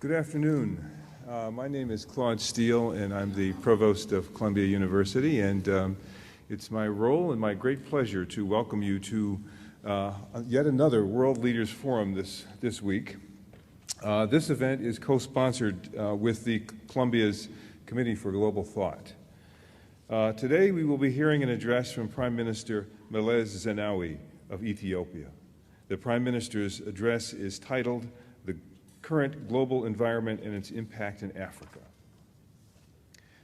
Good afternoon. My name is Claude Steele, and I'm the Provost of Columbia University, and it's my role and my great pleasure to welcome you to yet another World Leaders Forum this week. This event is co-sponsored with the Columbia's Committee for Global Thought. Today we will be hearing an address from Prime Minister Meles Zenawi of Ethiopia. The Prime Minister's address is titled "The Current Global Environment and Its Impact in Africa."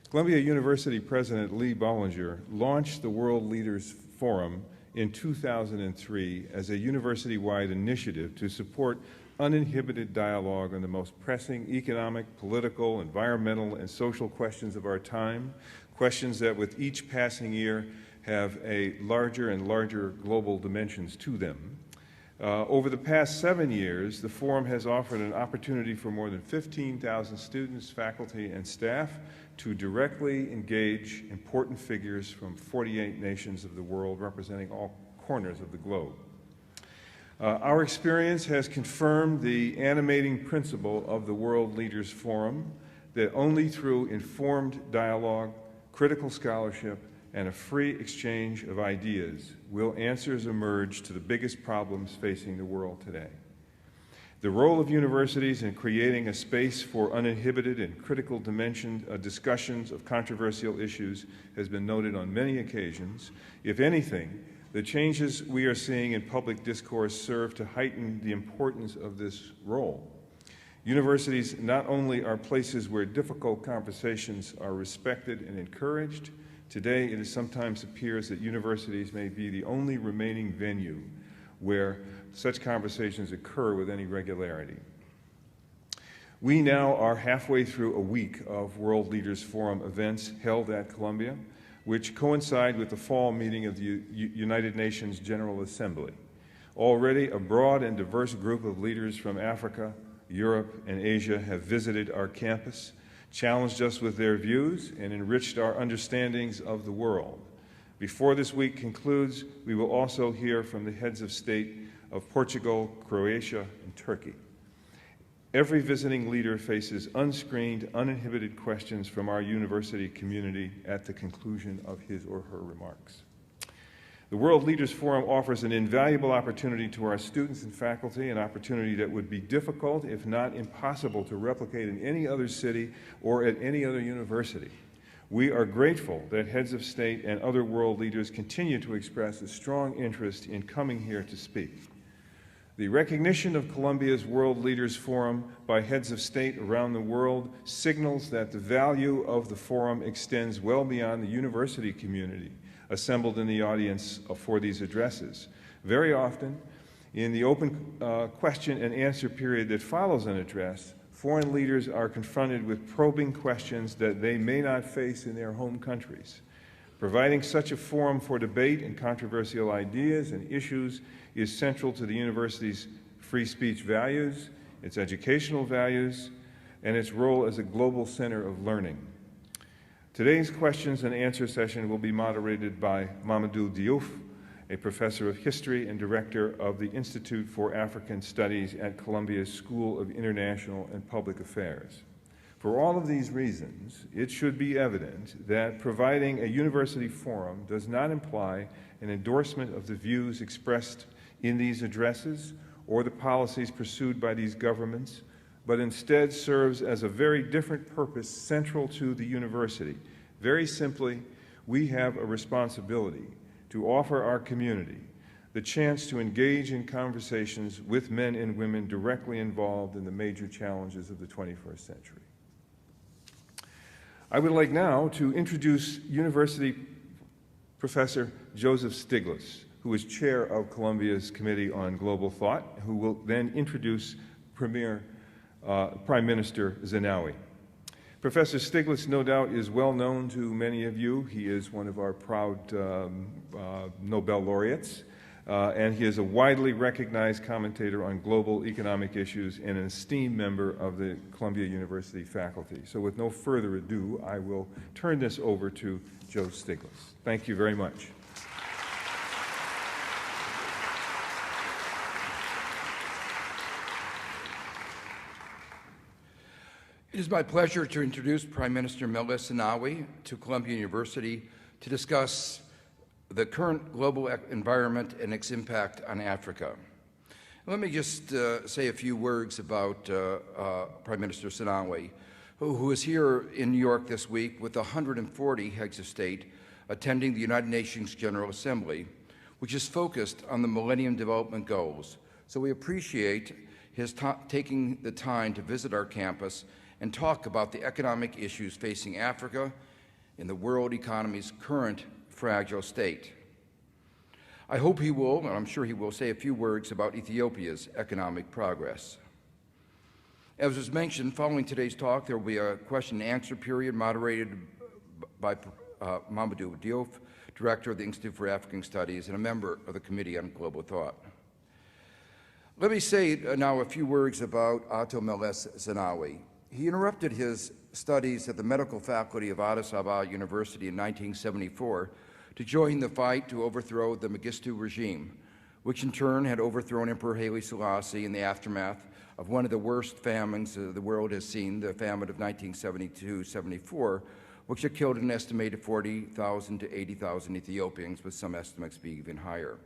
Columbia University President Lee Bollinger launched the World Leaders Forum in 2003 as a university-wide initiative to support uninhibited dialogue on the most pressing economic, political, environmental, and social questions of our time, questions that with each passing year have a larger and larger global dimensions to them. Over the past 7 years, the forum has offered an opportunity for more than 15,000 students, faculty, and staff to directly engage important figures from 48 nations of the world, representing all corners of the globe. Our experience has confirmed the animating principle of the World Leaders Forum, that only through informed dialogue, critical scholarship, and a free exchange of ideas will answers emerge to the biggest problems facing the world today. The role of universities in creating a space for uninhibited and critical discussions of controversial issues has been noted on many occasions. If anything, the changes we are seeing in public discourse serve to heighten the importance of this role. Universities not only are places where difficult conversations are respected and encouraged. Today, it sometimes appears that universities may be the only remaining venue where such conversations occur with any regularity. We now are halfway through a week of World Leaders Forum events held at Columbia, which coincide with the fall meeting of the United Nations General Assembly. Already, a broad and diverse group of leaders from Africa, Europe, and Asia have visited our campus, challenged us with their views, and enriched our understandings of the world. Before this week concludes, we will also hear from the heads of state of Portugal, Croatia, and Turkey. Every visiting leader faces unscreened, uninhibited questions from our university community at the conclusion of his or her remarks. The World Leaders Forum offers an invaluable opportunity to our students and faculty, an opportunity that would be difficult, if not impossible, to replicate in any other city or at any other university. We are grateful that heads of state and other world leaders continue to express a strong interest in coming here to speak. The recognition of Columbia's World Leaders Forum by heads of state around the world signals that the value of the forum extends well beyond the university community assembled in the audience for these addresses. Very often, in the open question and answer period that follows an address, foreign leaders are confronted with probing questions that they may not face in their home countries. Providing such a forum for debate and controversial ideas and issues is central to the university's free speech values, its educational values, and its role as a global center of learning. Today's questions and answer session will be moderated by Mamadou Diouf, a professor of history and director of the Institute for African Studies at Columbia's School of International and Public Affairs. For all of these reasons, it should be evident that providing a university forum does not imply an endorsement of the views expressed in these addresses or the policies pursued by these governments, but instead serves as a very different purpose central to the university. Very simply, we have a responsibility to offer our community the chance to engage in conversations with men and women directly involved in the major challenges of the 21st century. I would like now to introduce University Professor Joseph Stiglitz, who is chair of Columbia's Committee on Global Thought, who will then introduce Prime Minister Zenawi. Professor Stiglitz, no doubt, is well known to many of you. He is one of our proud Nobel laureates, and he is a widely recognized commentator on global economic issues and an esteemed member of the Columbia University faculty. So with no further ado, I will turn this over to Joe Stiglitz. Thank you very much. It is my pleasure to introduce Prime Minister Meles Zenawi to Columbia University to discuss the current global environment and its impact on Africa. Let me just say a few words about Prime Minister Zenawi, who is here in New York this week with 140 heads of state attending the United Nations General Assembly, which is focused on the Millennium Development Goals. So we appreciate his taking the time to visit our campus and talk about the economic issues facing Africa in the world economy's current fragile state. I hope he will, and I'm sure he will, say a few words about Ethiopia's economic progress. As was mentioned, following today's talk, there will be a question and answer period moderated by Mamadou Diop, Director of the Institute for African Studies and a member of the Committee on Global Thought. Let me say now a few words about Ato Meles Zenawi. He interrupted his studies at the medical faculty of Addis Ababa University in 1974 to join the fight to overthrow the Mengistu regime, which in turn had overthrown Emperor Haile Selassie in the aftermath of one of the worst famines the world has seen, the famine of 1972-74, which had killed an estimated 40,000 to 80,000 Ethiopians, with some estimates being even higher.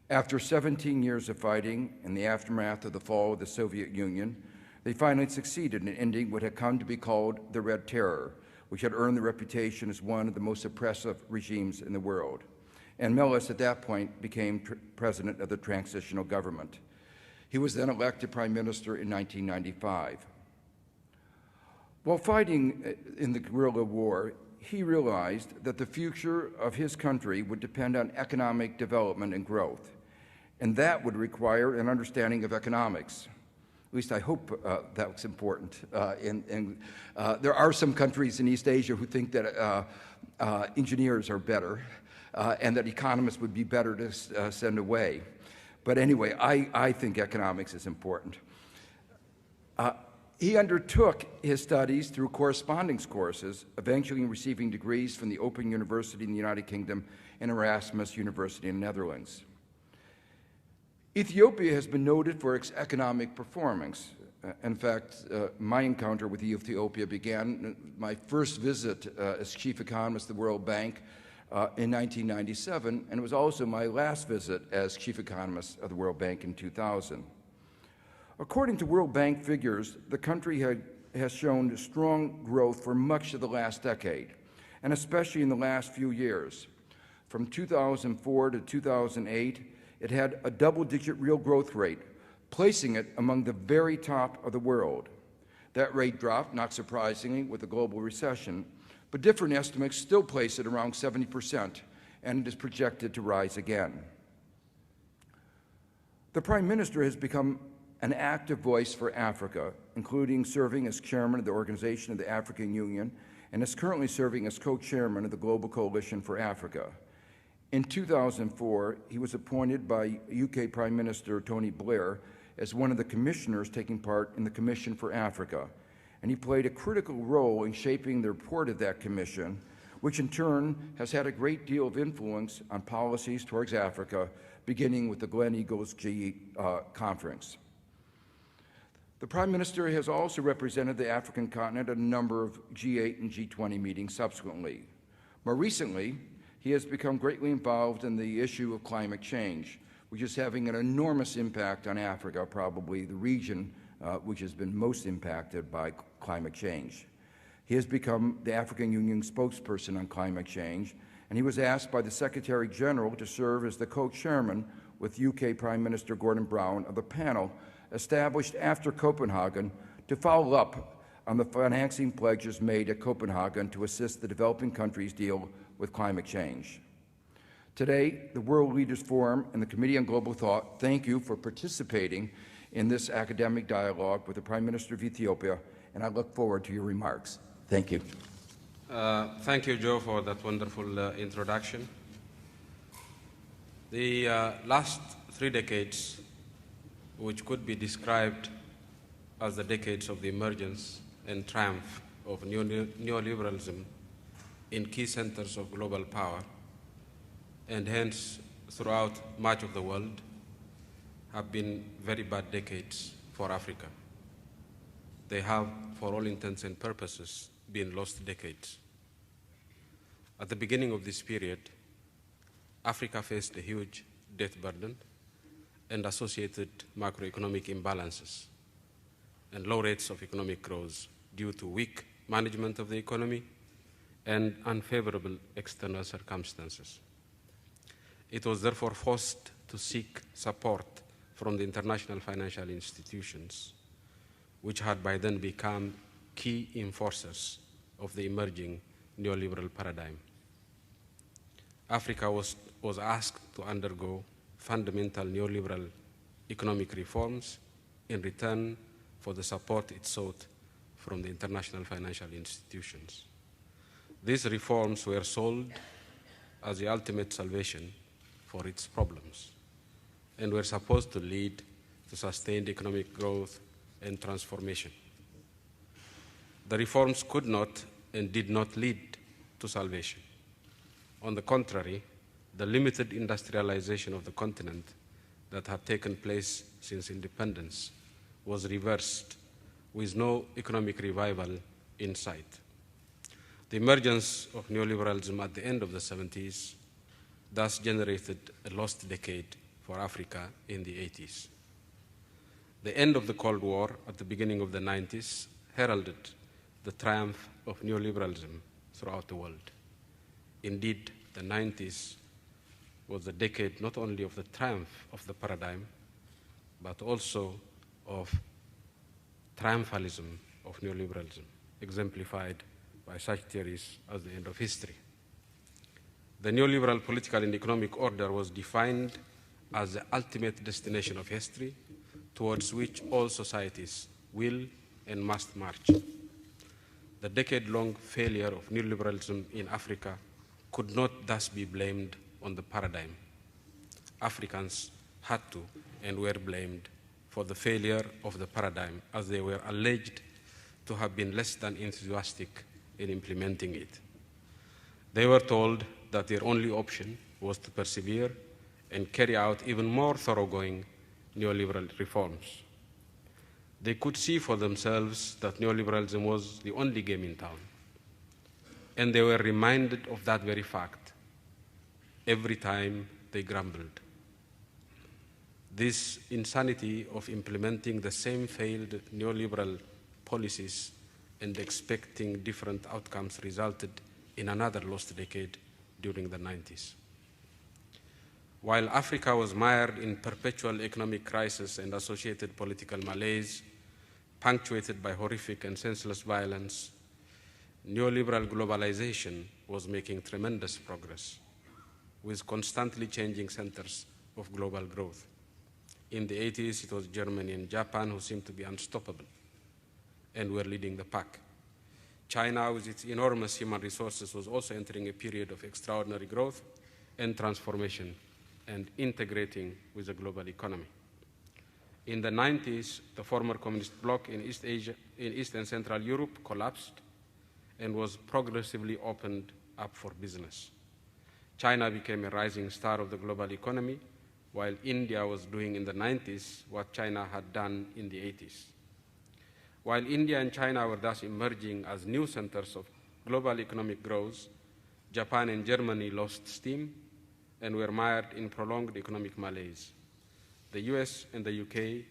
After 17 years of fighting in the aftermath of the fall of the Soviet Union, they finally succeeded in ending what had come to be called the Red Terror, which had earned the reputation as one of the most oppressive regimes in the world. And Meles, at that point, became president of the transitional government. He was then elected prime minister in 1995. While fighting in the guerrilla war, he realized that the future of his country would depend on economic development and growth, and that would require an understanding of economics. At least I hope that's important. There are some countries in East Asia who think that engineers are better and that economists would be better to send away. But anyway, I think economics is important. He undertook his studies through correspondence courses, eventually receiving degrees from the Open University in the United Kingdom and Erasmus University in the Netherlands. Ethiopia has been noted for its economic performance. In fact, my encounter with Ethiopia began my first visit as chief economist of the World Bank in 1997, and it was also my last visit as chief economist of the World Bank in 2000. According to World Bank figures, the country has shown strong growth for much of the last decade, and especially in the last few years. From 2004 to 2008, it had a double-digit real growth rate, placing it among the very top of the world. That rate dropped, not surprisingly, with the global recession, but different estimates still place it around 70%, and it is projected to rise again. The Prime Minister has become an active voice for Africa, including serving as chairman of the Organization of the African Union, and is currently serving as co-chairman of the Global Coalition for Africa. In 2004, he was appointed by UK Prime Minister Tony Blair as one of the commissioners taking part in the Commission for Africa, and he played a critical role in shaping the report of that commission, which in turn has had a great deal of influence on policies towards Africa, beginning with the Gleneagles G8 conference. The Prime Minister has also represented the African continent at a number of G8 and G20 meetings subsequently. More recently, he has become greatly involved in the issue of climate change, which is having an enormous impact on Africa, probably the region which has been most impacted by climate change. He has become the African Union spokesperson on climate change, and he was asked by the Secretary General to serve as the co-chairman with UK Prime Minister Gordon Brown of the panel established after Copenhagen to follow up on the financing pledges made at Copenhagen to assist the developing countries deal with climate change. Today, the World Leaders Forum and the Committee on Global Thought thank you for participating in this academic dialogue with the Prime Minister of Ethiopia, and I look forward to your remarks. Thank you. Thank you, Joe, for that wonderful introduction. The last 3 decades, which could be described as the decades of the emergence and triumph of neoliberalism in key centers of global power, and hence throughout much of the world, have been very bad decades for Africa. they have, for all intents and purposes, been lost decades. At the beginning of this period, Africa faced a huge debt burden and associated macroeconomic imbalances and low rates of economic growth due to weak management of the economy and unfavorable external circumstances. It was therefore forced to seek support from the international financial institutions, which had by then become key enforcers of the emerging neoliberal paradigm. Africa was asked to undergo fundamental neoliberal economic reforms in return for the support it sought from the international financial institutions. These reforms were sold as the ultimate salvation for its problems and were supposed to lead to sustained economic growth and transformation. The reforms could not and did not lead to salvation. On the contrary, the limited industrialization of the continent that had taken place since independence was reversed with no economic revival in sight. The emergence of neoliberalism at the end of the 70s thus generated a lost decade for Africa in the 80s. The end of the Cold War at the beginning of the 90s heralded the triumph of neoliberalism throughout the world. Indeed, the 90s was the decade not only of the triumph of the paradigm, but also of triumphalism of neoliberalism, exemplified by such theories as the end of history. The neoliberal political and economic order was defined as the ultimate destination of history towards which all societies will and must march. The decade-long failure of neoliberalism in Africa could not thus be blamed on the paradigm. Africans had to and were blamed for the failure of the paradigm, as they were alleged to have been less than enthusiastic in implementing it. They were told that their only option was to persevere and carry out even more thoroughgoing neoliberal reforms. They could see for themselves that neoliberalism was the only game in town, and they were reminded of that very fact every time they grumbled. This insanity of implementing the same failed neoliberal policies and expecting different outcomes resulted in another lost decade during the 90s. While Africa was mired in perpetual economic crisis and associated political malaise, punctuated by horrific and senseless violence, neoliberal globalization was making tremendous progress, with constantly changing centers of global growth. In the 80s, it was Germany and Japan who seemed to be unstoppable and were leading the pack. China, with its enormous human resources, was also entering a period of extraordinary growth and transformation and integrating with the global economy. In the 90s, the former communist bloc in East Asia, in East and Central Europe collapsed and was progressively opened up for business. China became a rising star of the global economy, while India was doing in the 90s what China had done in the 80s. While India and China were thus emerging as new centers of global economic growth, Japan and Germany lost steam and were mired in prolonged economic malaise. The US and the UK,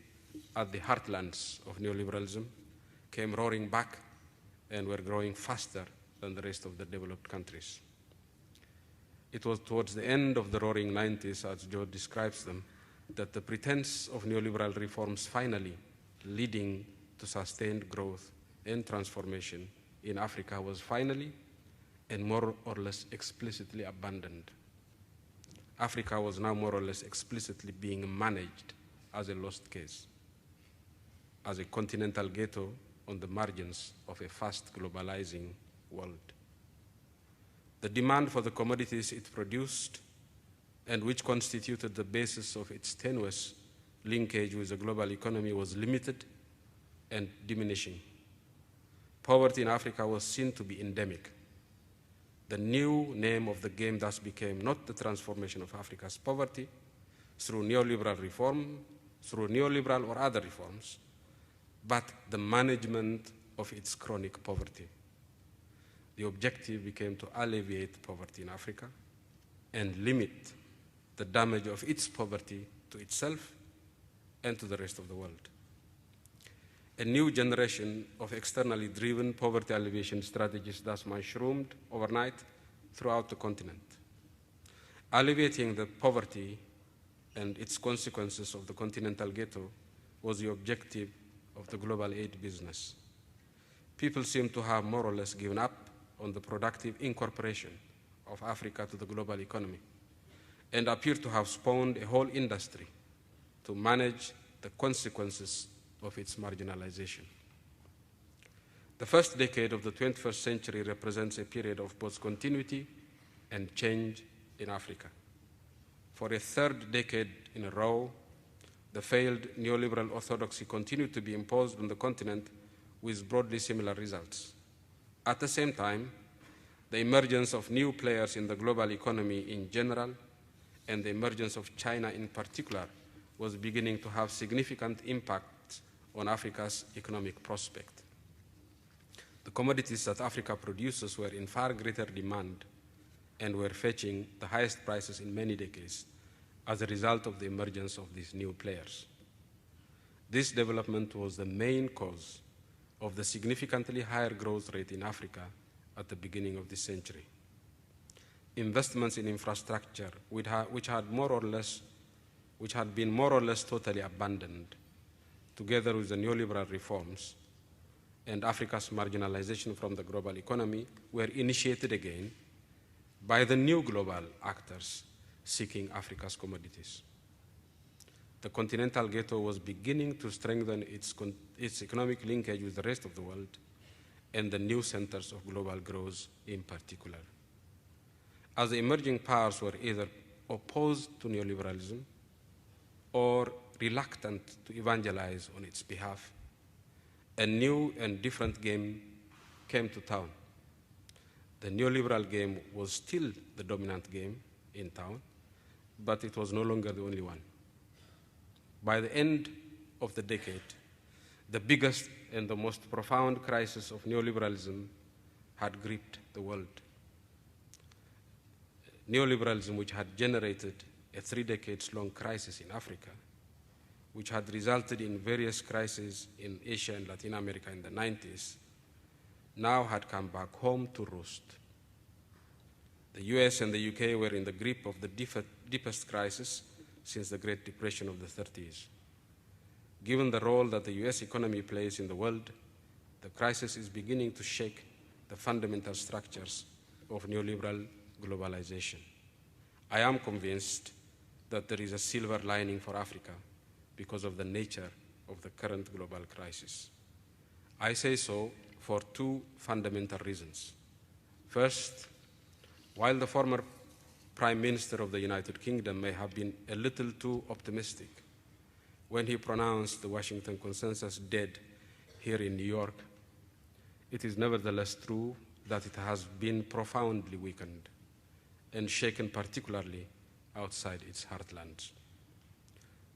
at the heartlands of neoliberalism, came roaring back and were growing faster than the rest of the developed countries. It was towards the end of the roaring 90s, as Joe describes them, that the pretense of neoliberal reforms finally leading to sustained growth and transformation in Africa was finally and more or less explicitly abandoned. Africa was now more or less explicitly being managed as a lost case, as a continental ghetto on the margins of a fast globalizing world. The demand for the commodities it produced and which constituted the basis of its tenuous linkage with the global economy was limited and diminishing. Poverty in Africa was seen to be endemic. The new name of the game thus became not the transformation of Africa's poverty through neoliberal reform, through neoliberal or other reforms, but the management of its chronic poverty. The objective became to alleviate poverty in Africa and limit the damage of its poverty to itself and to the rest of the world. A new generation of externally driven poverty alleviation strategies thus mushroomed overnight throughout the continent. Alleviating the poverty and its consequences of the continental ghetto was the objective of the global aid business. People seem to have more or less given up on the productive incorporation of Africa to the global economy and appear to have spawned a whole industry to manage the consequences of its marginalization. The first decade of the 21st century represents a period of both continuity and change in Africa. For a third decade in a row, the failed neoliberal orthodoxy continued to be imposed on the continent with broadly similar results. At the same time, the emergence of new players in the global economy in general and the emergence of China in particular was beginning to have significant impact on Africa's economic prospect. The commodities that Africa produces were in far greater demand and were fetching the highest prices in many decades as a result of the emergence of these new players. This development was the main cause of the significantly higher growth rate in Africa at the beginning of this century. Investments in infrastructure, which had been more or less totally abandoned, together with the neoliberal reforms and Africa's marginalization from the global economy, were initiated again by the new global actors seeking Africa's commodities. The continental ghetto was beginning to strengthen its economic linkage with the rest of the world and the new centers of global growth in particular. As the emerging powers were either opposed to neoliberalism or reluctant to evangelize on its behalf, a new and different game came to town. The neoliberal game was still the dominant game in town, but it was no longer the only one. By the end of the decade, the biggest and the most profound crisis of neoliberalism had gripped the world. Neoliberalism, which had generated a 3 decades-long crisis in Africa, which had resulted in various crises in Asia and Latin America in the 90s, now had come back home to roost. The US and the UK were in the grip of the deepest crisis since the Great Depression of the 30s. Given the role that the US economy plays in the world, the crisis is beginning to shake the fundamental structures of neoliberal globalization. I am convinced that there is a silver lining for Africa because of the nature of the current global crisis. I say so for 2 fundamental reasons. First, while the former Prime Minister of the United Kingdom may have been a little too optimistic when he pronounced the Washington Consensus dead here in New York, it is nevertheless true that it has been profoundly weakened and shaken particularly outside its heartlands.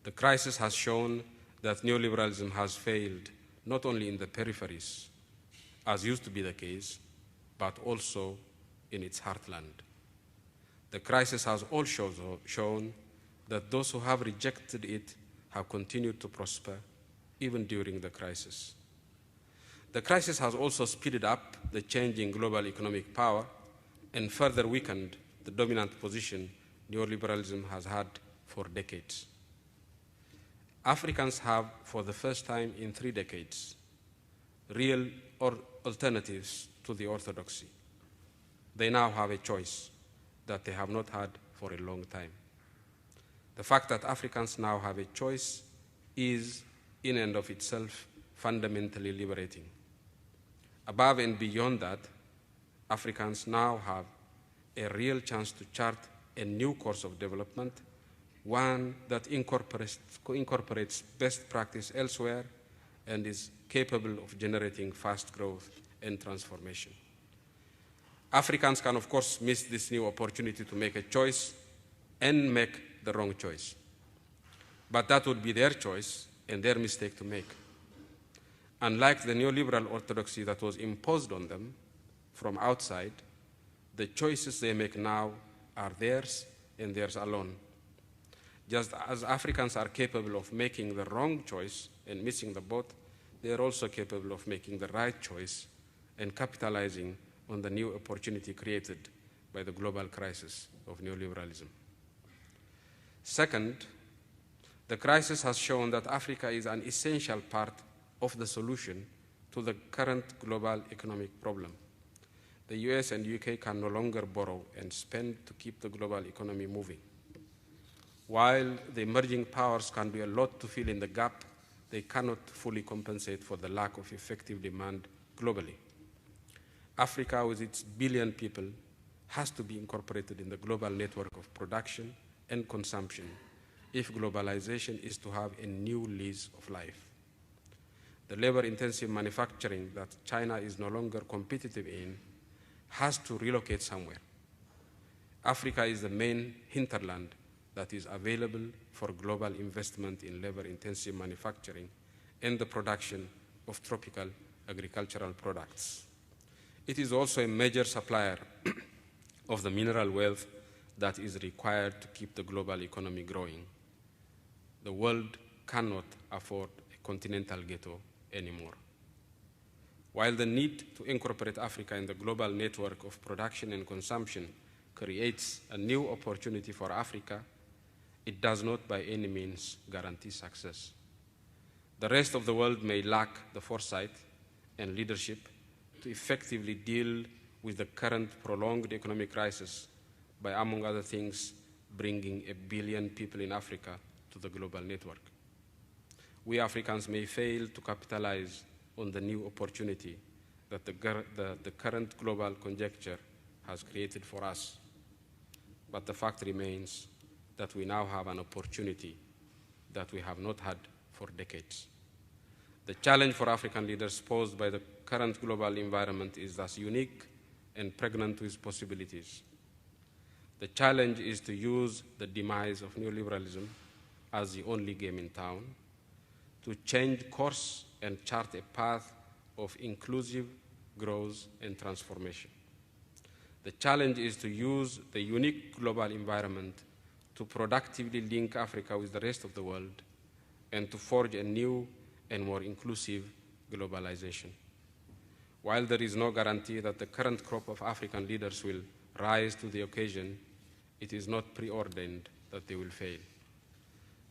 The crisis has shown that neoliberalism has failed not only in the peripheries, as used to be the case, but also in its heartland. The crisis has also shown that those who have rejected it have continued to prosper even during the crisis. The crisis has also speeded up the change in global economic power and further weakened the dominant position neoliberalism has had for decades. Africans have, for the first time in 3 decades, real alternatives to the orthodoxy. They now have a choice that they have not had for a long time. The fact that Africans now have a choice is, in and of itself, fundamentally liberating. Above and beyond that, Africans now have a real chance to chart a new course of development, one that incorporates best practice elsewhere and is capable of generating fast growth and transformation. Africans can, of course, miss this new opportunity to make a choice and make the wrong choice. But that would be their choice and their mistake to make. Unlike the neoliberal orthodoxy that was imposed on them from outside, the choices they make now are theirs and theirs alone. Just as Africans are capable of making the wrong choice and missing the boat, they are also capable of making the right choice and capitalizing on the new opportunity created by the global crisis of neoliberalism. Second, the crisis has shown that Africa is an essential part of the solution to the current global economic problem. The US and UK can no longer borrow and spend to keep the global economy moving. While the emerging powers can do a lot to fill in the gap, they cannot fully compensate for the lack of effective demand globally. Africa, with its billion people, has to be incorporated in the global network of production and consumption if globalization is to have a new lease of life. The labor-intensive manufacturing that China is no longer competitive in has to relocate somewhere. Africa is the main hinterland that is available for global investment in labor-intensive manufacturing and the production of tropical agricultural products. It is also a major supplier of the mineral wealth that is required to keep the global economy growing. The world cannot afford a continental ghetto anymore. While the need to incorporate Africa in the global network of production and consumption creates a new opportunity for Africa, it does not by any means guarantee success. The rest of the world may lack the foresight and leadership to effectively deal with the current prolonged economic crisis by, among other things, bringing 1 billion people in Africa to the global network. We Africans may fail to capitalize on the new opportunity that the current global conjuncture has created for us. But the fact remains that we now have an opportunity that we have not had for decades. The challenge for African leaders posed by the current global environment is thus unique and pregnant with possibilities. The challenge is to use the demise of neoliberalism as the only game in town, to change course and chart a path of inclusive growth and transformation. The challenge is to use the unique global environment to productively link Africa with the rest of the world and to forge a new and more inclusive globalization. While there is no guarantee that the current crop of African leaders will rise to the occasion, it is not preordained that they will fail.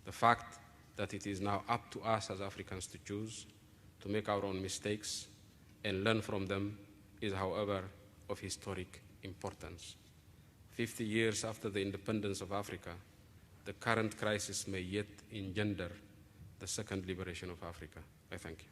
The fact that it is now up to us as Africans to choose, to make our own mistakes and learn from them is, however, of historic importance. 50 years after the independence of Africa, the current crisis may yet engender the second liberation of Africa. I thank you.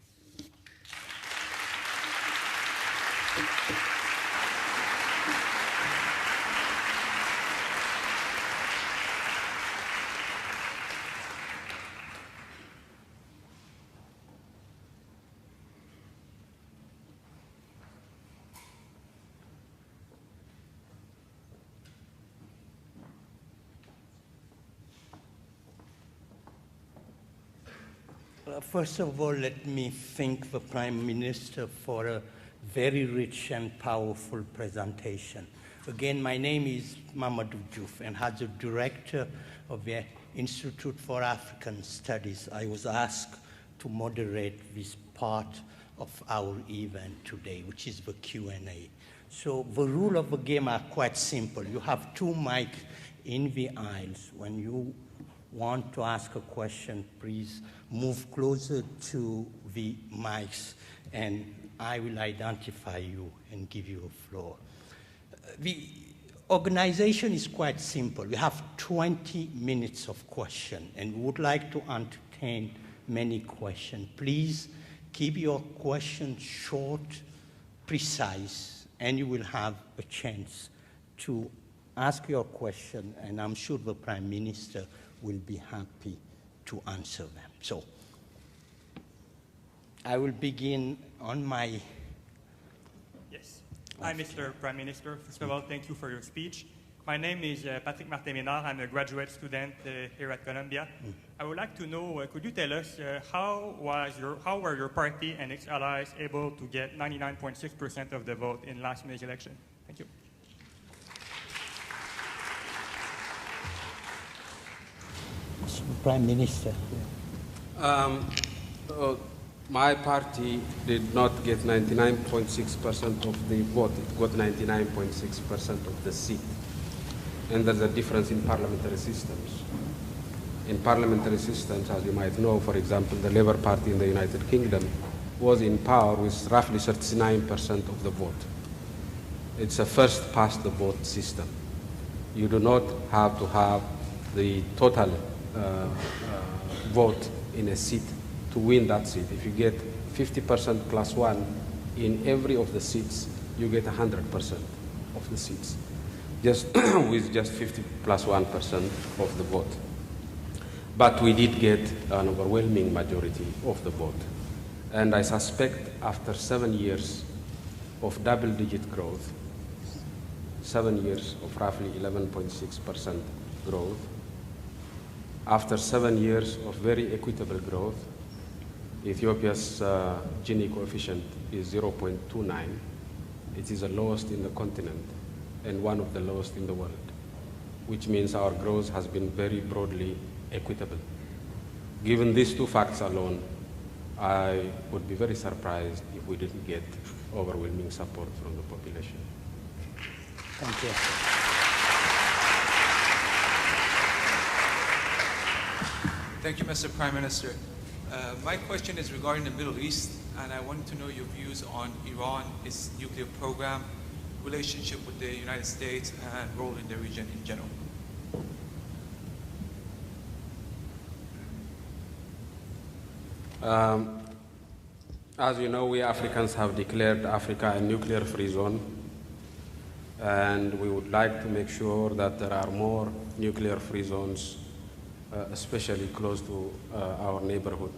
First of all, let me thank the Prime Minister for a very rich and powerful presentation. Again, my name is Mamadou Diouf, and as the director of the Institute for African Studies, I was asked to moderate this part of our event today, which is the Q&A. So the rules of the game are quite simple. You have 2 mics in the aisles. When you want to ask a question, please move closer to the mics, and I will identify you and give you a floor. The organization is quite simple. We have 20 minutes of question, and we would like to entertain many questions. Please keep your questions short, precise, and you will have a chance to ask your question, and I'm sure the Prime Minister will be happy to answer them. So I will begin on my... Yes. Hi, Mr. Prime Minister. First of all, thank you for your speech. My name is Patrick Martin-Ménard. I'm a graduate student here at Columbia. I would like to know, could you tell us how were your party and its allies able to get 99.6% of the vote in last May's election? Thank you. Prime Minister. My party did not get 99.6% of the vote. It got 99.6% of the seat. And there's a difference in parliamentary systems. In parliamentary systems, as you might know, for example, the Labour Party in the United Kingdom was in power with roughly 39% of the vote. It's a first past the vote system. You do not have to have the total vote in a seat to win that seat. If you get 50% plus one in every of the seats, you get 100% of the seats, just with just 50 plus 1% of the vote. But we did get an overwhelming majority of the vote. And I suspect after 7 years of double-digit growth, 7 years of roughly 11.6% growth, after 7 years of very equitable growth, Ethiopia's Gini coefficient is 0.29. It is the lowest in the continent and one of the lowest in the world, which means our growth has been very broadly equitable. Given these two facts alone, I would be very surprised if we didn't get overwhelming support from the population. Thank you. Thank you, Mr. Prime Minister. My question is regarding the Middle East, and I wanted to know your views on Iran, its nuclear program, relationship with the United States, and role in the region in general. As you know, we Africans have declared Africa a nuclear-free zone, and we would like to make sure that there are more nuclear-free zones, especially close to our neighborhood.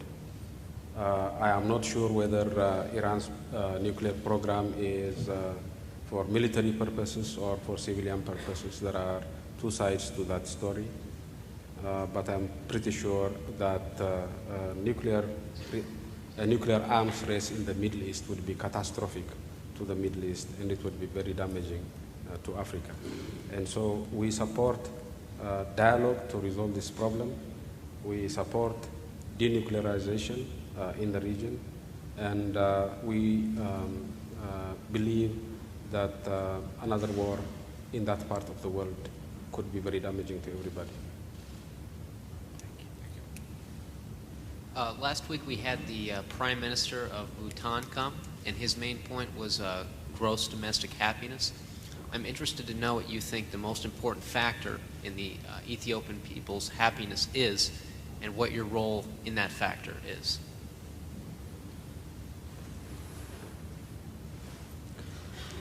I am not sure whether Iran's nuclear program is for military purposes or for civilian purposes. There are two sides to that story, but I'm pretty sure that a nuclear arms race in the Middle East would be catastrophic to the Middle East, and it would be very damaging to Africa. And so we support dialogue to resolve this problem. We support denuclearization in the region, and we believe that another war in that part of the world could be very damaging to everybody. Last week we had the Prime Minister of Bhutan come, and his main point was gross domestic happiness. I'm interested to know what you think the most important factor in the Ethiopian people's happiness is, and what your role in that factor is.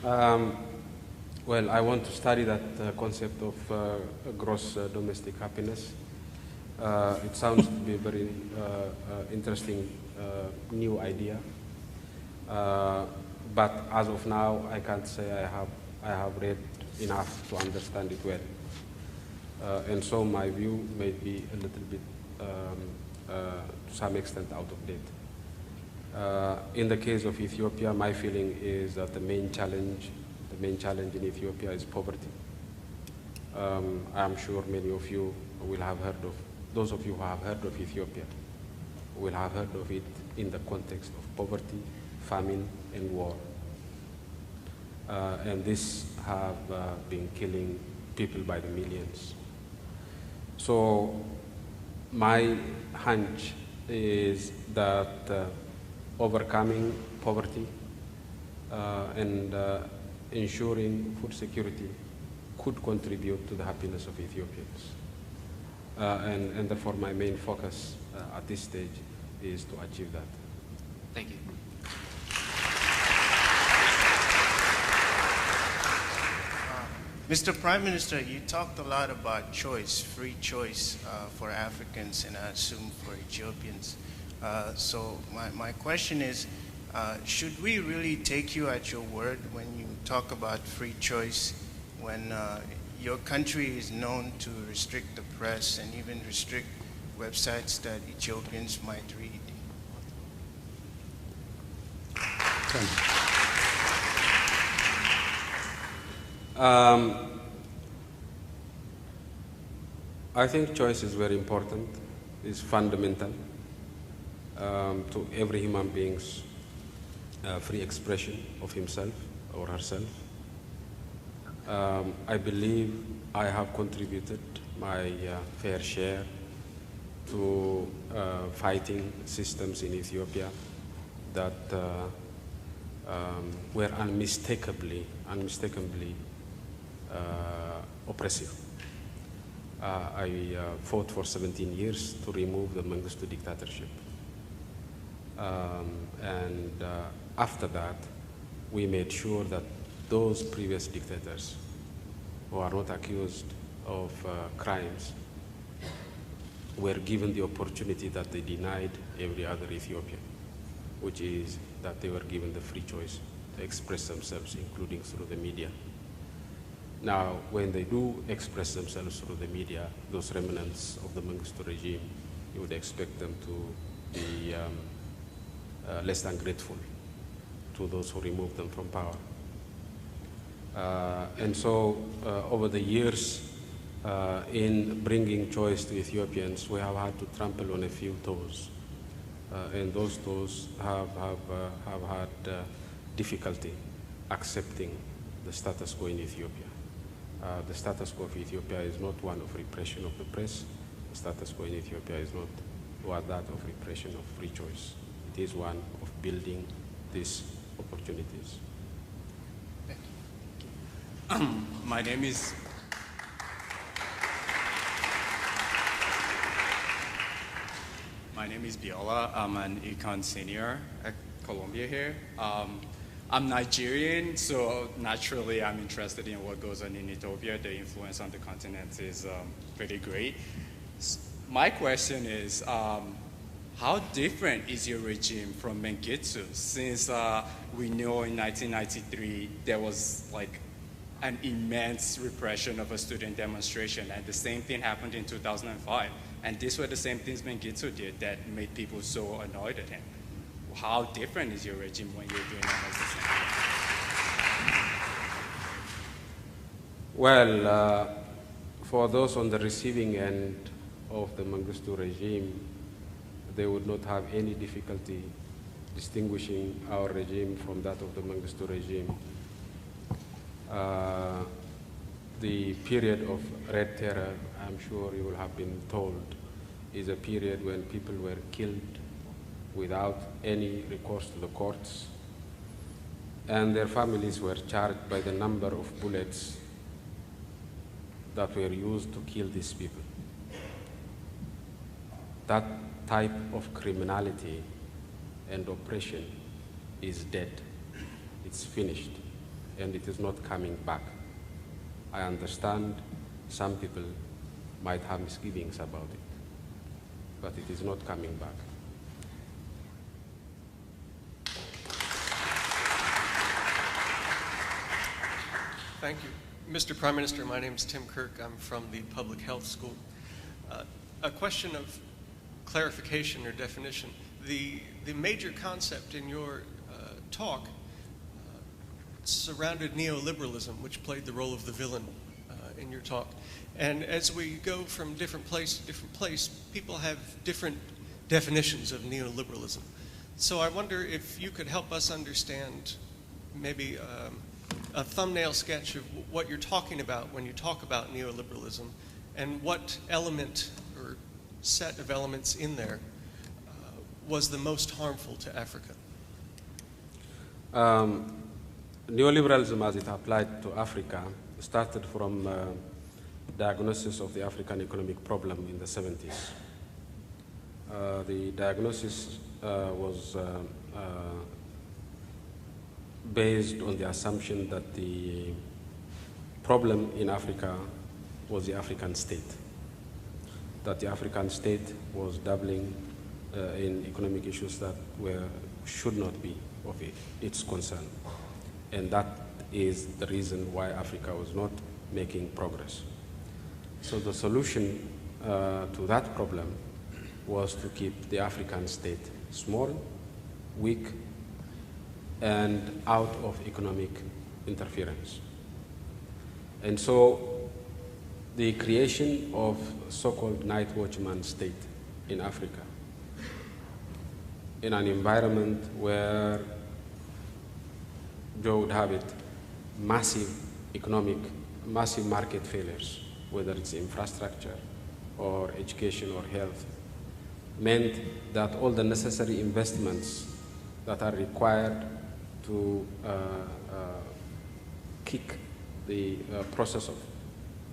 Well, I want to study that concept of gross domestic happiness. It sounds to be a very interesting new idea, but as of now, I can't say I have read enough to understand it well, and so my view may be a little bit, to some extent, out of date. In the case of Ethiopia, my feeling is that the main challenge in Ethiopia is poverty. I'm sure many of you will have heard of, those of you who have heard of Ethiopia will have heard of it in the context of poverty, famine, and war. And this have been killing people by the millions. So my hunch is that overcoming poverty and ensuring food security could contribute to the happiness of Ethiopians. And therefore my main focus at this stage is to achieve that. Thank you. Mr. Prime Minister, you talked a lot about choice, free choice for Africans, and I assume for Ethiopians. So my question is, should we really take you at your word when you talk about free choice, when your country is known to restrict the press and even restrict websites that Ethiopians might read. I think choice is very important, is fundamental to every human being's free expression of himself or herself. I believe I have contributed my fair share to fighting systems in Ethiopia that were unmistakably oppressive. I fought for 17 years to remove the Mengistu dictatorship. After that, we made sure that those previous dictators who are not accused of crimes were given the opportunity that they denied every other Ethiopian, which is that they were given the free choice to express themselves, including through the media. Now, when they do express themselves through the media, those remnants of the Mengistu regime, you would expect them to be less than grateful to those who removed them from power. Over the years, in bringing choice to Ethiopians, we have had to trample on a few toes. And those toes have had difficulty accepting the status quo in Ethiopia. The status quo of Ethiopia is not one of repression of the press. The status quo in Ethiopia is not that of repression of free choice. It is one of building these opportunities. My name is Biola. I'm an econ senior at Columbia here. I'm Nigerian, so naturally I'm interested in what goes on in Ethiopia. The influence on the continent is pretty great. My question is, how different is your regime from Mengistu? Since we know in 1993 there was like an immense repression of a student demonstration, and the same thing happened in 2005. And these were the same things Mengistu did that made people so annoyed at him. How different is your regime when you're doing almost the same thing? Well, for those on the receiving end of the Mengistu regime, they would not have any difficulty distinguishing our regime from that of the Mengistu regime. The period of Red Terror, I'm sure you will have been told, is a period when people were killed without any recourse to the courts, and their families were charged by the number of bullets that were used to kill these people. That type of criminality and oppression is dead. It's finished, and it is not coming back. I understand some people might have misgivings about it, but it is not coming back. Thank you. Mr. Prime Minister, my name is Tim Kirk. I'm from the Public Health School. A question of clarification or definition. The major concept in your talk surrounded neoliberalism, which played the role of the villain in your talk. And as we go from different place to different place, people have different definitions of neoliberalism. So I wonder if you could help us understand maybe a thumbnail sketch of what you're talking about when you talk about neoliberalism, and what element or set of elements in there was the most harmful to Africa. Neoliberalism, as it applied to Africa, started from diagnosis of the African economic problem in the 70s. The diagnosis was based on the assumption that the problem in Africa was the African state, that the African state was dabbling in economic issues that should not be of its concern. And that is the reason why Africa was not making progress. So the solution to that problem was to keep the African state small, weak, and out of economic interference. And so the creation of so-called night watchman state in Africa, in an environment where Joe would have it, massive market failures, whether it's infrastructure or education or health, meant that all the necessary investments that are required to kick the process of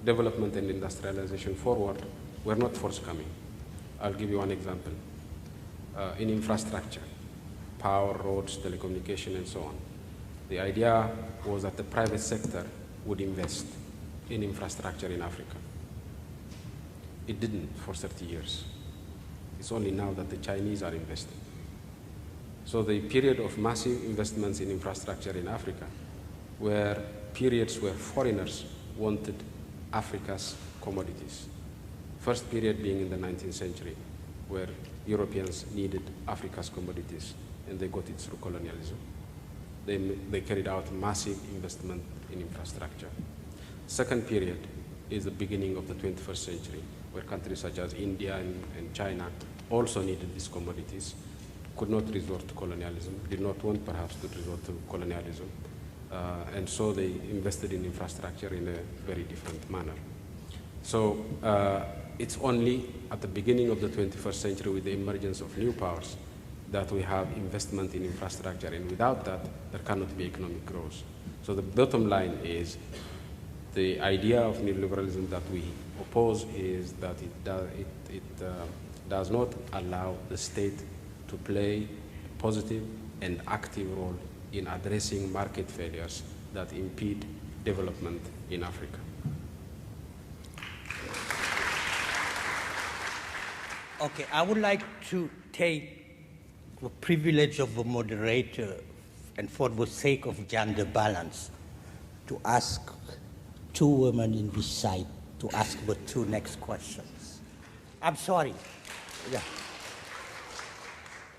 development and industrialization forward were not forthcoming. I'll give you one example. In infrastructure, power, roads, telecommunication, and so on. The idea was that the private sector would invest in infrastructure in Africa. It didn't for 30 years. It's only now that the Chinese are investing. So the period of massive investments in infrastructure in Africa were periods where foreigners wanted Africa's commodities. First period being in the 19th century, where Europeans needed Africa's commodities, and they got it through colonialism. They carried out massive investment in infrastructure. Second period is the beginning of the 21st century, where countries such as India and China also needed these commodities, could not resort to colonialism, did not want perhaps to resort to colonialism, and so they invested in infrastructure in a very different manner. So it's only at the beginning of the 21st century, with the emergence of new powers, that we have investment in infrastructure, and without that, there cannot be economic growth. So the bottom line is, the idea of neoliberalism that we oppose is that it does not allow the state to play a positive and active role in addressing market failures that impede development in Africa. Okay, I would like to take the privilege of a moderator, and for the sake of gender balance, to ask two women in this side to ask the two next questions. I'm sorry. Yeah.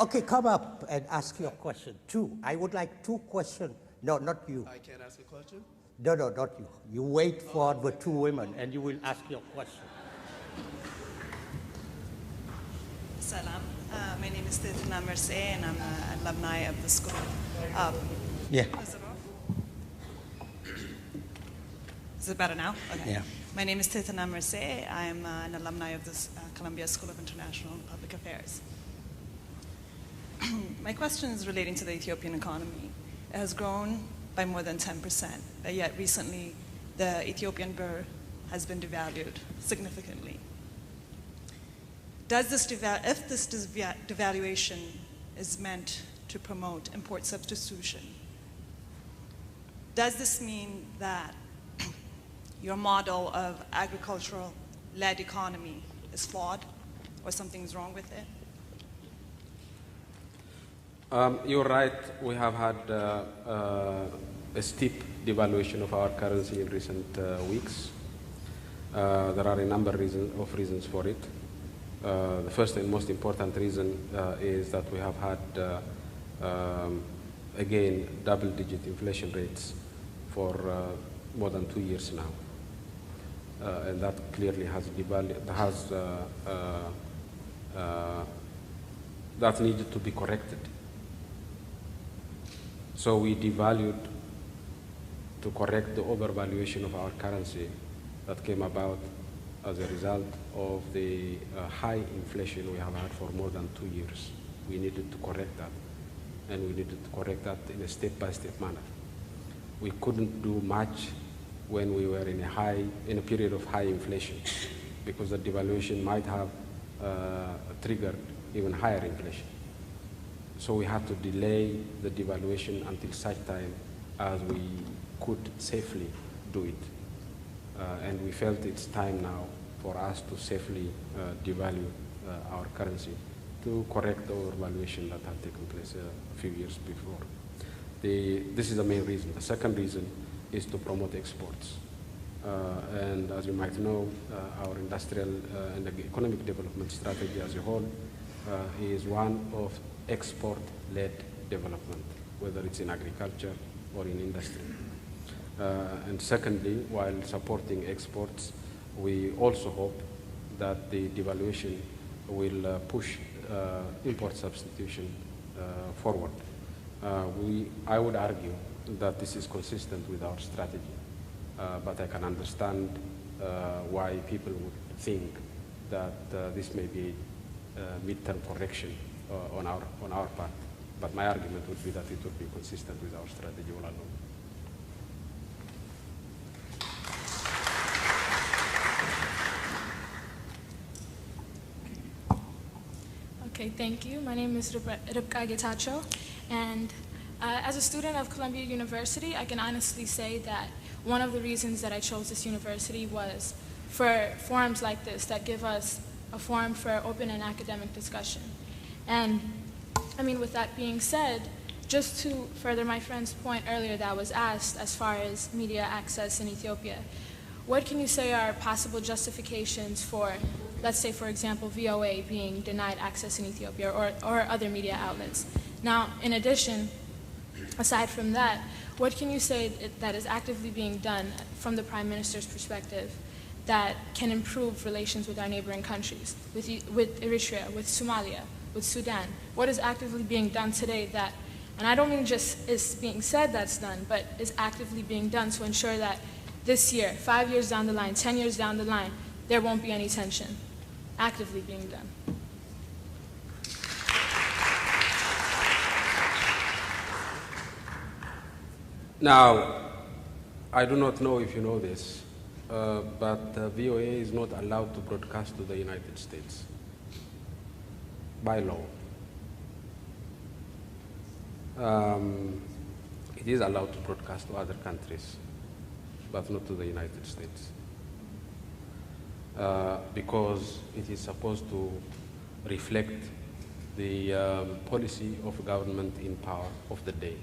Okay, come up and ask your question. Two. I would like two questions. No, not you. I can't ask a question? No, not you. You wait for the two women and you will ask your question. Salam. My name is Zenawi and I'm an alumni of the school. Yeah. Is it better now? Okay. Yeah. My name is Zenawi. I'm an alumni of the Columbia School of International and Public Affairs. My question is relating to the Ethiopian economy. It has grown by more than 10%, but yet recently the Ethiopian birr has been devalued significantly. If this devaluation is meant to promote import substitution, does this mean that your model of agricultural-led economy is flawed or something's wrong with it? You're right. We have had a steep devaluation of our currency in recent weeks. There are a number of reasons for it. The first and most important reason is that we have had, again, double-digit inflation rates for more than 2 years now. And that clearly has that needed to be corrected. So we devalued to correct the overvaluation of our currency that came about as a result of the high inflation we have had for more than 2 years. We needed to correct that, and we needed to correct that in a step-by-step manner. We couldn't do much when we were in a period of high inflation, because the devaluation might have triggered even higher inflation. So we had to delay the devaluation until such time as we could safely do it. And we felt it's time now for us to safely devalue our currency to correct the overvaluation that had taken place a few years before. This is the main reason. The second reason is to promote exports. And as you might know, our industrial and economic development strategy as a whole is one of export-led development, whether it's in agriculture or in industry. And secondly, while supporting exports, we also hope that the devaluation will push import substitution forward. I would argue that this is consistent with our strategy, but I can understand why people would think that this may be a midterm correction on our part. But my argument would be that it would be consistent with our strategy all along. Okay, thank you. My name is Ribka Getachew, and as a student of Columbia University, I can honestly say that one of the reasons that I chose this university was for forums like this that give us a forum for open and academic discussion. And I mean, with that being said, just to further my friend's point earlier that was asked as far as media access in Ethiopia, what can you say are possible justifications for, let's say, for example, VOA being denied access in Ethiopia or other media outlets? Now, in addition, aside from that, what can you say that is actively being done from the Prime Minister's perspective that can improve relations with our neighboring countries, with Eritrea, with Somalia, with Sudan? What is actively being done today that, and I don't mean just is being said that's done, but is actively being done to ensure that this year, 5 years down the line, 10 years down the line, there won't be any tension actively being done? Now, I do not know if you know this, but VOA is not allowed to broadcast to the United States by law. It is allowed to broadcast to other countries, but not to the United States, because it is supposed to reflect the policy of government in power of the day.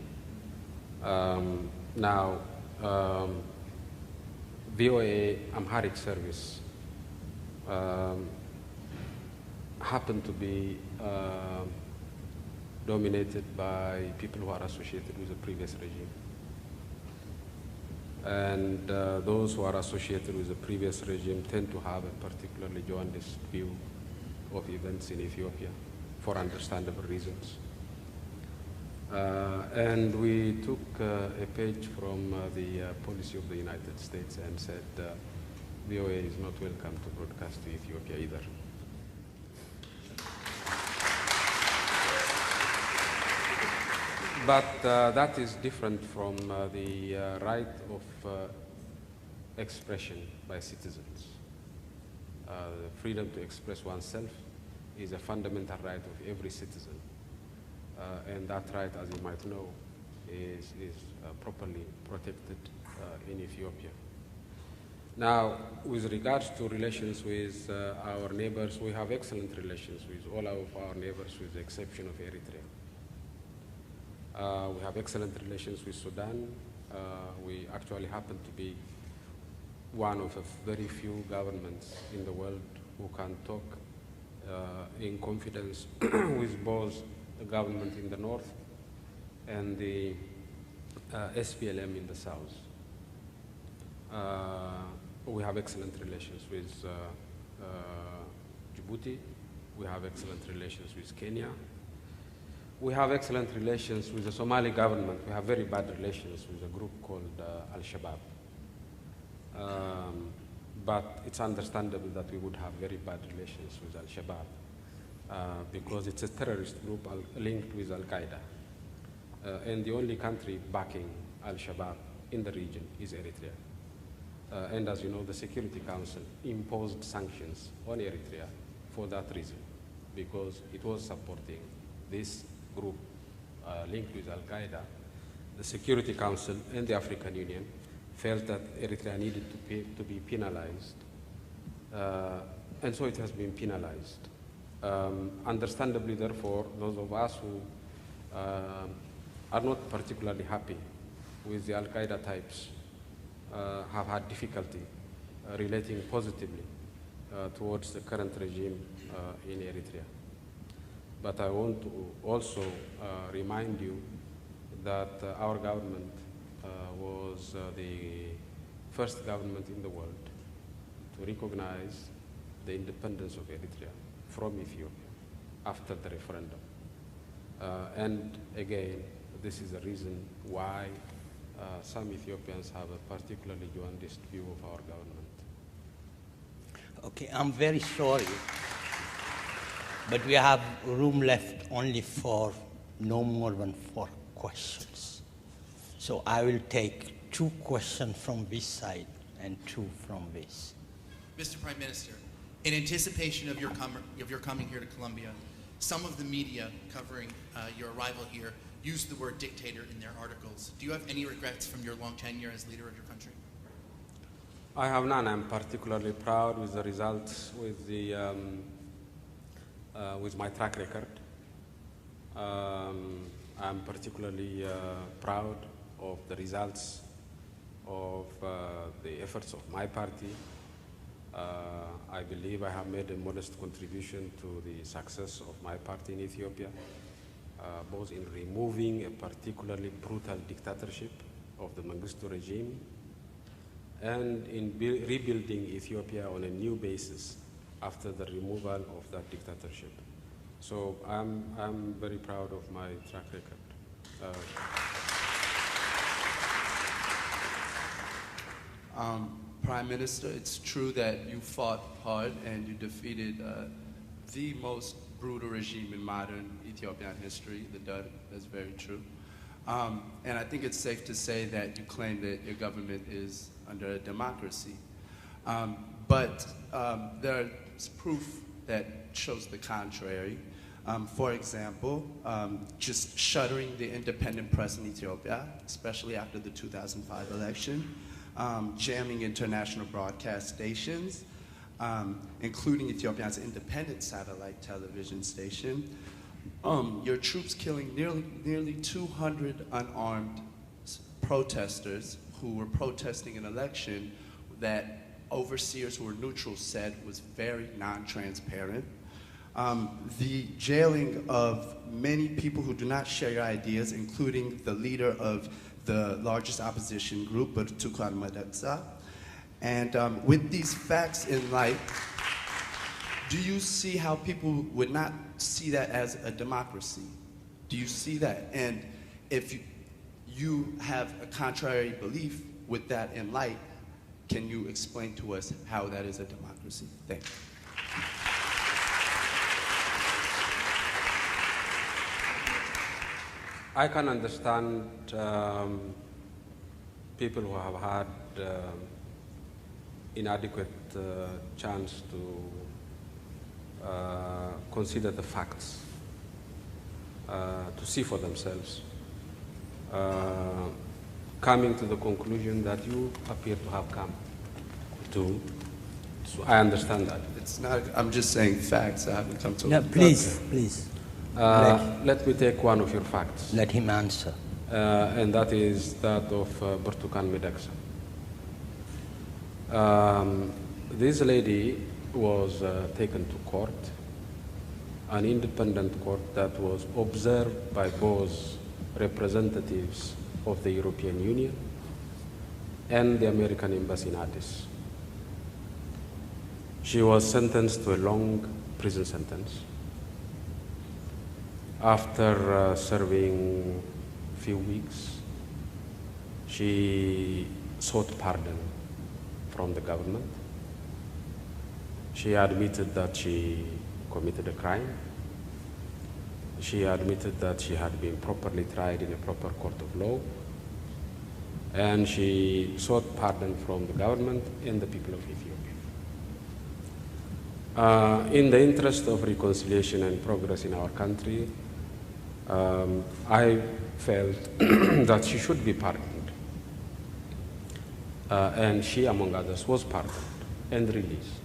Now, VOA Amharic service happened to be dominated by people who are associated with the previous regime. And those who are associated with the previous regime tend to have a particularly jaundiced view of events in Ethiopia for understandable reasons. And we took a page from the policy of the United States and said VOA is not welcome to broadcast to Ethiopia either. But that is different from the right of expression by citizens. The freedom to express oneself is a fundamental right of every citizen. And that right, as you might know, is properly protected in Ethiopia. Now, with regards to relations with our neighbors, we have excellent relations with all of our neighbors with the exception of Eritrea. We have excellent relations with Sudan. We actually happen to be one of the very few governments in the world who can talk in confidence with both the government in the north and the SPLM in the south. We have excellent relations with Djibouti. We have excellent relations with Kenya. We have excellent relations with the Somali government. We have very bad relations with a group called Al-Shabaab. But it's understandable that we would have very bad relations with Al-Shabaab because it's a terrorist group linked with Al-Qaeda. And the only country backing Al-Shabaab in the region is Eritrea. And as you know, the Security Council imposed sanctions on Eritrea for that reason, because it was supporting this group linked with Al-Qaeda. The Security Council and the African Union felt that Eritrea needed to be penalized, and so it has been penalized. Understandably, therefore, those of us who are not particularly happy with the Al-Qaeda types have had difficulty relating positively towards the current regime in Eritrea. But I want to also remind you that our government was the first government in the world to recognize the independence of Eritrea from Ethiopia after the referendum. And again, this is the reason why some Ethiopians have a particularly jaundiced view of our government. Okay, I'm very sorry, but we have room left only for no more than 4 questions. So I will take 2 questions from this side and 2 from this. Mr. Prime Minister, in anticipation of your coming here to Colombia, some of the media covering your arrival here used the word dictator in their articles. Do you have any regrets from your long tenure as leader of your country? I have none. I'm particularly proud with the results, with my track record. I'm particularly proud of the results of the efforts of my party. I believe I have made a modest contribution to the success of my party in Ethiopia, both in removing a particularly brutal dictatorship of the Mengistu regime and in rebuilding Ethiopia on a new basis after the removal of that dictatorship. So I'm very proud of my track record. Prime Minister, it's true that you fought hard and you defeated the most brutal regime in modern Ethiopian history, the Dud. That's very true. And I think it's safe to say that you claim that your government is under a democracy. But there's proof that shows the contrary. For example, just shuttering the independent press in Ethiopia, especially after the 2005 election, jamming international broadcast stations, including Ethiopia's independent satellite television station, your troops killing nearly 200 unarmed protesters who were protesting an election that overseers who were neutral said was very non-transparent. The jailing of many people who do not share your ideas, including the leader of the largest opposition group, Burtukan Medeksa. And with these facts in light, do you see how people would not see that as a democracy? Do you see that? And if you have a contrary belief with that in light, can you explain to us how that is a democracy? Thank you. I can understand people who have had inadequate chance to consider the facts, to see for themselves, coming to the conclusion that you appear to have come to. So I understand that. It's not, I'm just saying facts. I haven't come to. No, please, please. Let me take one of your facts. Let him answer. And that is that of Burtukan Medeksa. This lady was taken to court, an independent court that was observed by both representatives of the European Union and the American Embassy in Addis. She was sentenced to a long prison sentence. After serving a few weeks, she sought pardon from the government. She admitted that she committed a crime. She admitted that she had been properly tried in a proper court of law. And she sought pardon from the government and the people of Ethiopia. In the interest of reconciliation and progress in our country, I felt that she should be pardoned. And she, among others, was pardoned and released.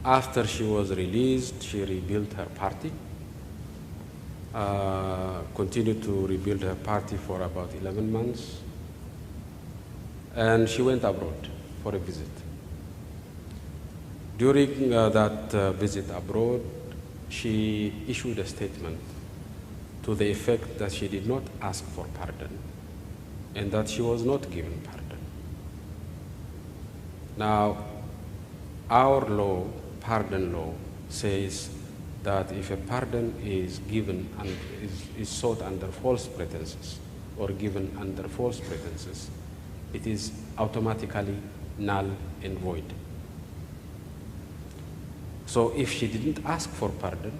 After she was released, she rebuilt her party, continued to rebuild her party for about 11 months. and she went abroad for a visit. During that visit abroad, she issued a statement to the effect that she did not ask for pardon and that she was not given pardon. Now, our law, pardon law, says that if a pardon is given and is sought under false pretenses or given under false pretenses, it is automatically null and void. So if she didn't ask for pardon,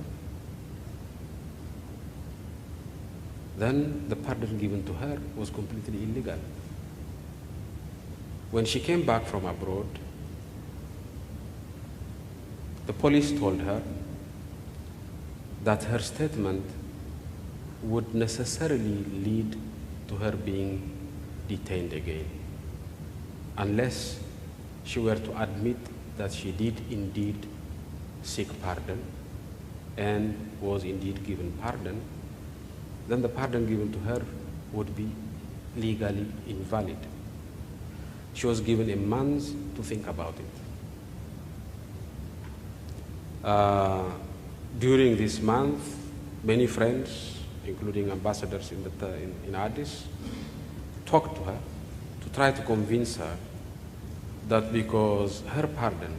then the pardon given to her was completely illegal. When she came back from abroad, the police told her that her statement would necessarily lead to her being detained again, unless she were to admit that she did indeed seek pardon and was indeed given pardon. Then the pardon given to her would be legally invalid. She was given a month to think about it. During this month, many friends, including ambassadors in Addis, talked to her to try to convince her that because her pardon,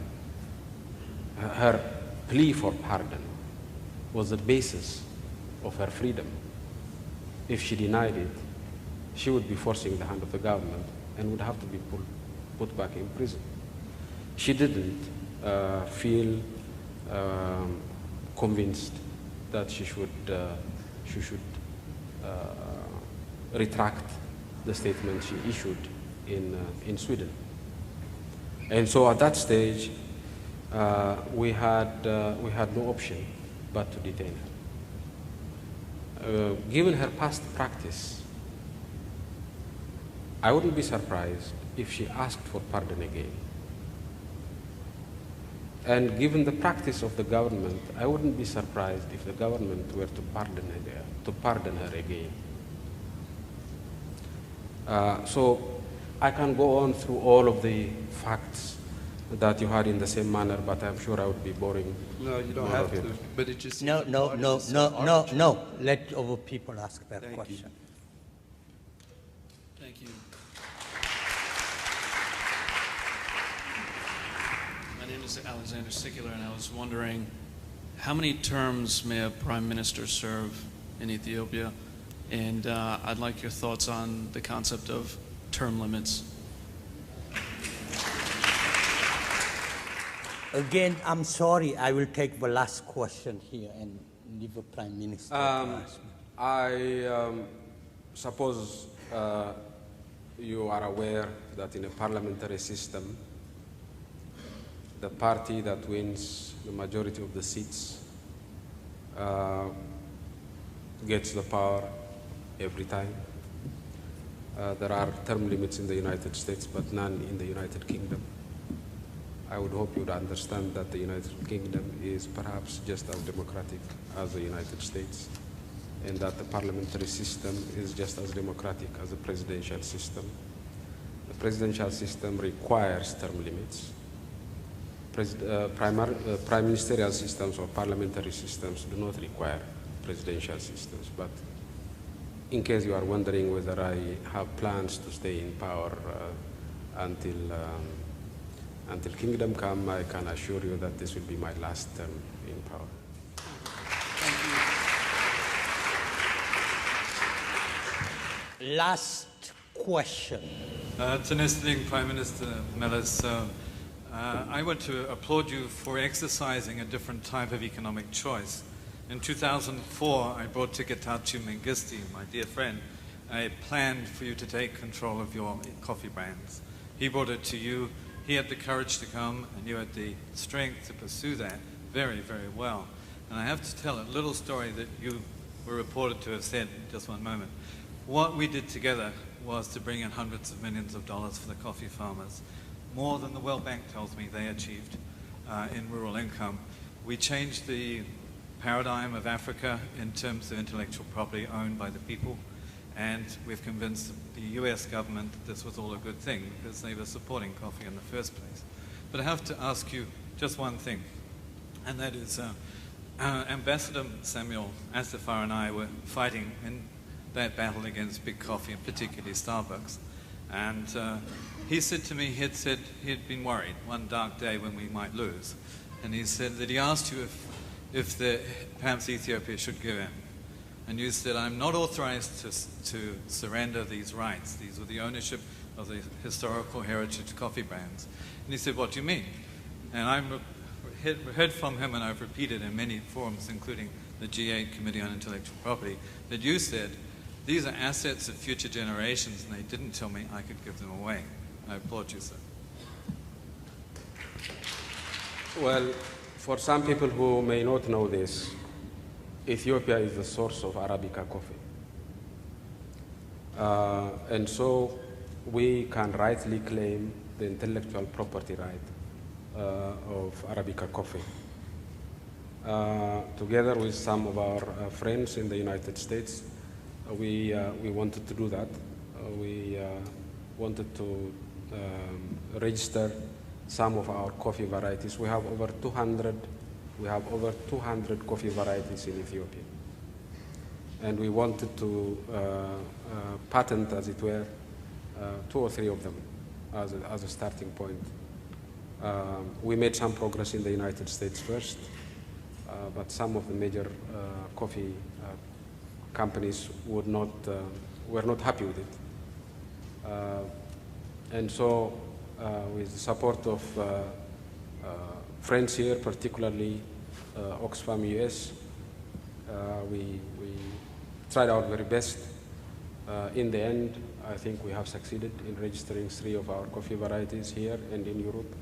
her plea for pardon, was the basis of her freedom. If she denied it, she would be forcing the hand of the government and would have to be put back in prison. She didn't feel convinced that she should retract the statement she issued in Sweden. And so at that stage, we had no option but to detain her. Given her past practice, I wouldn't be surprised if she asked for pardon again. And given the practice of the government, I wouldn't be surprised if the government were to pardon her again. So I can go on through all of the facts that you had in the same manner, but I'm sure I would be boring. No, you don't have to. But it just No. Let other people ask their question. Thank you. My name is Alexander Sicular, and I was wondering, how many terms may a prime minister serve in Ethiopia? And I'd like your thoughts on the concept of term limits. Again, I'm sorry, I will take the last question here and leave the Prime Minister to ask me. I suppose you are aware that in a parliamentary system, the party that wins the majority of the seats gets the power every time. There are term limits in the United States, but none in the United Kingdom. I would hope you would understand that the United Kingdom is perhaps just as democratic as the United States, and that the parliamentary system is just as democratic as the presidential system. The presidential system requires term limits. Prime ministerial systems or parliamentary systems do not require presidential systems. But in case you are wondering whether I have plans to stay in power until kingdom come, I can assure you that this will be my last term in power. Last question. Tenesting Prime Minister Meles, I want to applaud you for exercising a different type of economic choice. In 2004, I brought to Getachew Mengistu, my dear friend, a plan for you to take control of your coffee brands. He brought it to you. He had the courage to come, and you had the strength to pursue that very, very well. And I have to tell a little story that you were reported to have said in just one moment. What we did together was to bring in hundreds of millions of dollars for the coffee farmers, more than the World Bank tells me they achieved in rural income. We changed the paradigm of Africa in terms of intellectual property owned by the people, And we've convinced the US government that this was all a good thing because they were supporting coffee in the first place. But I have to ask you just one thing, and that is Ambassador Samuel Asafar and I were fighting in that battle against big coffee, and particularly Starbucks. And he said to me, he'd been worried one dark day when we might lose. And he said that he asked you if perhaps Ethiopia should give in. And you said, I'm not authorized to surrender these rights. These were the ownership of the historical heritage coffee brands. And he said, what do you mean? And I heard from him, and I've repeated in many forums, including the G8 Committee on Intellectual Property, that you said, these are assets of future generations, and they didn't tell me I could give them away. I applaud you, sir. Well, for some people who may not know this, Ethiopia is the source of Arabica coffee. And so we can rightly claim the intellectual property right of Arabica coffee. Together with some of our friends in the United States, we wanted to do that. We wanted to register some of our coffee varieties. We have over 200 coffee varieties in Ethiopia. And we wanted to patent, as it were, 2 or 3 of them as a starting point. We made some progress in the United States first, but some of the major coffee companies were not happy with it. And so, with the support of friends here, particularly Oxfam US, we tried our very best. In the end, I think we have succeeded in registering 3 of our coffee varieties here and in Europe.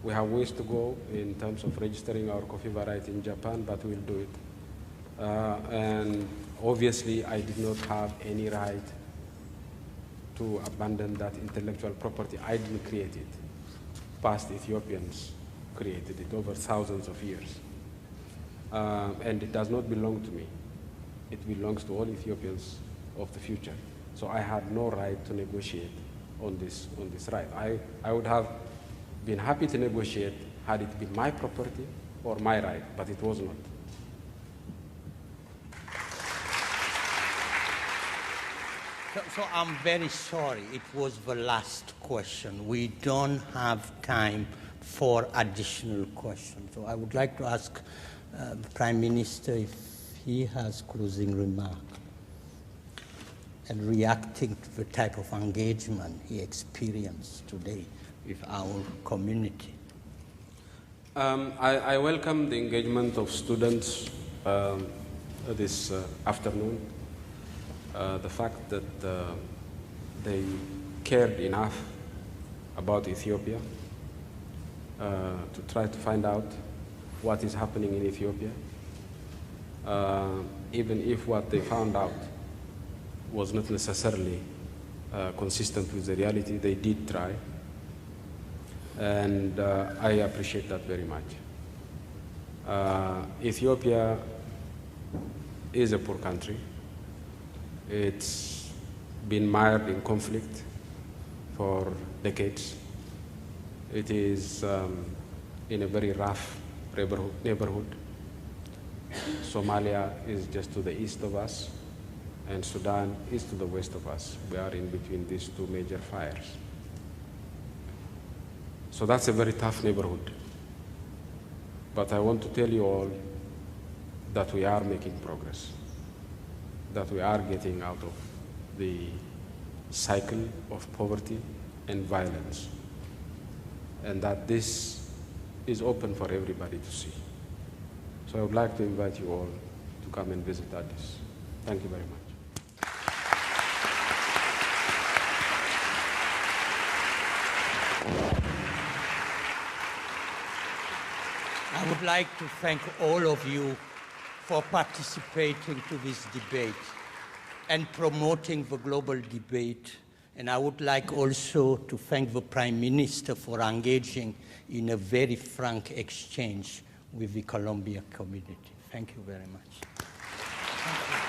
We have ways to go in terms of registering our coffee variety in Japan, but we'll do it. And obviously, I did not have any right to abandon that intellectual property. I didn't create it. Past Ethiopians created it over thousands of years. And it does not belong to me. It belongs to all Ethiopians of the future. So I had no right to negotiate on this right. I would have been happy to negotiate had it been my property or my right, but it was not. So I'm very sorry, it was the last question. We don't have time for additional questions. So I would like to ask the Prime Minister if he has closing remarks and reacting to the type of engagement he experienced today with our community. I welcome the engagement of students this afternoon. The fact that they cared enough about Ethiopia to try to find out what is happening in Ethiopia. Even if what they found out was not necessarily consistent with the reality, they did try. And I appreciate that very much. Ethiopia is a poor country. It's been mired in conflict for decades. It is in a very rough neighborhood. Somalia is just to the east of us, and Sudan is to the west of us. We are in between these 2 major fires. So that's a very tough neighborhood. But I want to tell you all that we are making progress, that we are getting out of the cycle of poverty and violence, and that this is open for everybody to see. So I would like to invite you all to come and visit Addis. Thank you very much. I would like to thank all of you for participating to this debate and promoting the global debate. And I would like also to thank the Prime Minister for engaging in a very frank exchange with the Columbia community. Thank you very much. Thank you.